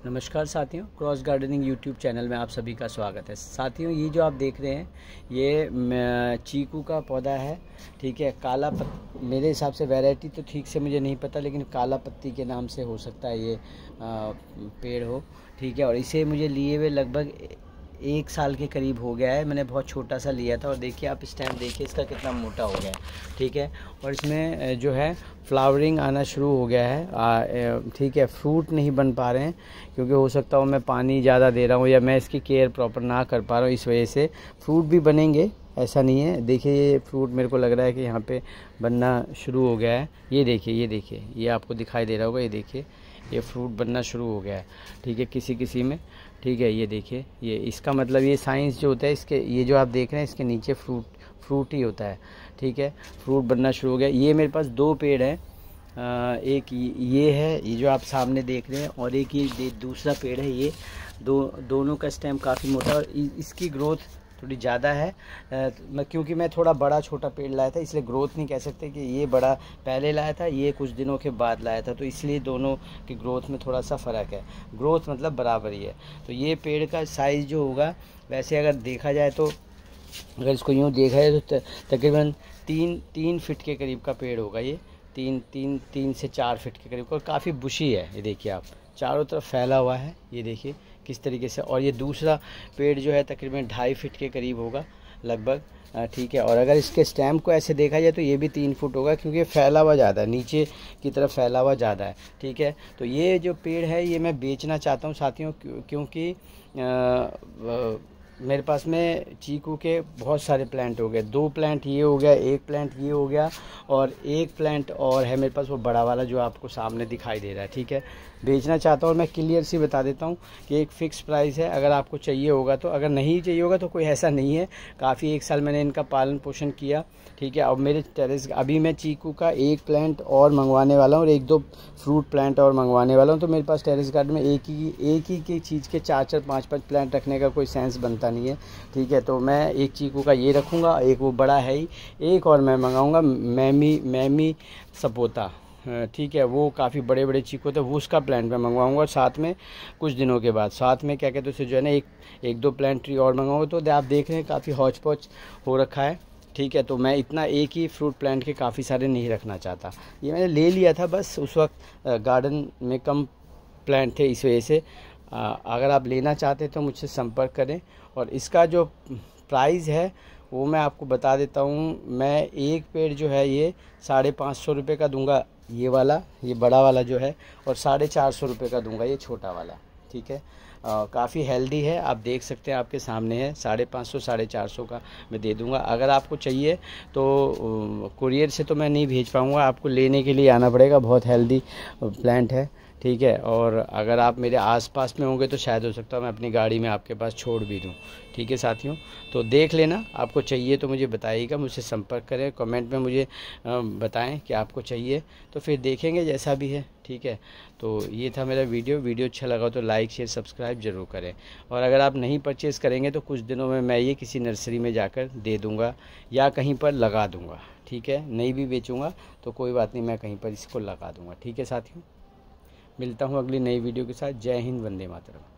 नमस्कार साथियों, cross gardening YouTube channel में आप सभी का स्वागत है। साथियों, ये जो आप देख रहे हैं ये चीकू का पौधा है। ठीक है, काला मेरे हिसाब से वैरायटी तो ठीक से मुझे नहीं पता, लेकिन काला पत्ती के नाम से हो सकता है ये पेड़ हो। ठीक है, और इसे मुझे लिए हुए लगभग 1 साल के करीब हो गया है। मैंने बहुत छोटा सा लिया था और देखिए आप स्टेम देखिए इसका कितना मोटा हो गया है। ठीक है, और इसमें जो है फ्लावरिंग आना शुरू हो गया है। ठीक है, फ्रूट नहीं बन पा रहे हैं क्योंकि हो सकता हो मैं पानी ज़्यादा दे रहा हूँ या मैं इसकी केयर प्रॉपर ना कर पा रहा हूँ, इस वजह से। फ्रूट भी बनेंगे, ऐसा नहीं है। देखिए ये फ्रूट मेरे को लग रहा है कि यहाँ पे बनना शुरू हो गया है। ये देखिए ये आपको दिखाई दे रहा होगा। ये देखिए ये फ्रूट बनना शुरू हो गया है। ठीक है, किसी में। ठीक है, ये देखिए ये इसका मतलब ये साइंस जो होता है इसके, ये जो आप देख रहे हैं इसके नीचे फ्रूट ही होता है। ठीक है, फ्रूट बनना शुरू हो गया। ये मेरे पास 2 पेड़ हैं। एक ये है, ये जो आप सामने देख रहे हैं, और एक ये दूसरा पेड़ है। ये दोनों का स्टेम काफ़ी मोटा और इसकी ग्रोथ थोड़ी ज़्यादा है। क्योंकि मैं थोड़ा बड़ा छोटा पेड़ लाया था, इसलिए ग्रोथ नहीं कह सकते कि ये बड़ा पहले लाया था, ये कुछ दिनों के बाद लाया था, तो इसलिए दोनों की ग्रोथ में थोड़ा सा फ़र्क है। ग्रोथ मतलब बराबर ही है। तो ये पेड़ का साइज़ जो होगा, वैसे अगर देखा जाए तो, अगर इसको यूँ देखा जाए तो तकरीबन 3 फीट के करीब का पेड़ होगा ये। 3 से 4 फीट के करीब, और काफ़ी बुशी है। ये देखिए आप, चारों तरफ फैला हुआ है। ये देखिए किस तरीके से। और ये दूसरा पेड़ जो है तकरीबन 2.5 फीट के करीब होगा लगभग। ठीक है, और अगर इसके स्टेम को ऐसे देखा जाए तो ये भी 3 फुट होगा, क्योंकि फैला हुआ ज़्यादा है, नीचे की तरफ फैला हुआ ज़्यादा है। ठीक है, तो ये जो पेड़ है ये मैं बेचना चाहता हूँ साथियों, क्योंकि मेरे पास में चीकू के बहुत सारे प्लांट हो गए। 2 प्लांट ये हो गया, 1 प्लांट ये हो गया, और 1 प्लांट और है मेरे पास, वो बड़ा वाला जो आपको सामने दिखाई दे रहा है। ठीक है, बेचना चाहता हूँ। और मैं क्लियर सी बता देता हूँ कि एक फ़िक्स प्राइस है। अगर आपको चाहिए होगा तो, अगर नहीं चाहिए होगा तो कोई ऐसा नहीं है। काफ़ी 1 साल मैंने इनका पालन पोषण किया। ठीक है, अब मेरे टेरेस अभी मैं चीकू का 1 प्लांट और मंगवाने वाला हूँ और 1-2 फ्रूट प्लांट और मंगवाने वाला हूँ। तो मेरे पास टेरेस गार्डन में एक ही की चीज़ के 4-4, 5-5 प्लांट रखने का कोई सेंस बनता नहीं है। ठीक है, तो मैं एक चीकू का ये रखूँगा, एक वो बड़ा है ही, एक और मैं मंगाऊँगा मैमी सपोता। ठीक है, वो काफ़ी बड़े बड़े चीकू थे, वो उसका प्लांट मैं मंगवाऊंगा। और साथ में कुछ दिनों के बाद साथ में क्या कहते हैं उसे जो है ना, एक 2 प्लांट ट्री और मंगवाऊंगा। तो आप देख रहे हैं काफ़ी हौच पौच हो रखा है। ठीक है, तो मैं इतना एक ही फ्रूट प्लांट के काफ़ी सारे नहीं रखना चाहता। ये मैंने ले लिया था, बस उस वक्त गार्डन में कम प्लांट थे, इस वजह से। अगर आप लेना चाहते तो मुझसे संपर्क करें। और इसका जो प्राइस है वो मैं आपको बता देता हूँ। मैं एक पेड़ जो है ये 550 रुपये का दूंगा, ये वाला, ये बड़ा वाला जो है, और 450 रुपये का दूंगा ये छोटा वाला। ठीक है, काफ़ी हेल्दी है, आप देख सकते हैं, आपके सामने है। 550 450 का मैं दे दूंगा। अगर आपको चाहिए तो कुरियर से तो मैं नहीं भेज पाऊँगा, आपको लेने के लिए आना पड़ेगा। बहुत हेल्दी प्लांट है। ठीक है, और अगर आप मेरे आसपास में होंगे तो शायद हो सकता है मैं अपनी गाड़ी में आपके पास छोड़ भी दूं। ठीक है साथियों, तो देख लेना, आपको चाहिए तो मुझे बताइएगा, मुझसे संपर्क करें, कमेंट में मुझे बताएं कि आपको चाहिए, तो फिर देखेंगे जैसा भी है। ठीक है, तो ये था मेरा वीडियो अच्छा लगा तो लाइक शेयर सब्सक्राइब ज़रूर करें। और अगर आप नहीं परचेज़ करेंगे तो कुछ दिनों में मैं ये किसी नर्सरी में जाकर दे दूँगा या कहीं पर लगा दूँगा। ठीक है, नहीं भी बेचूँगा तो कोई बात नहीं, मैं कहीं पर इसको लगा दूँगा। ठीक है साथियों, मिलता हूँ अगली नई वीडियो के साथ। जय हिंद, वंदे मातरम।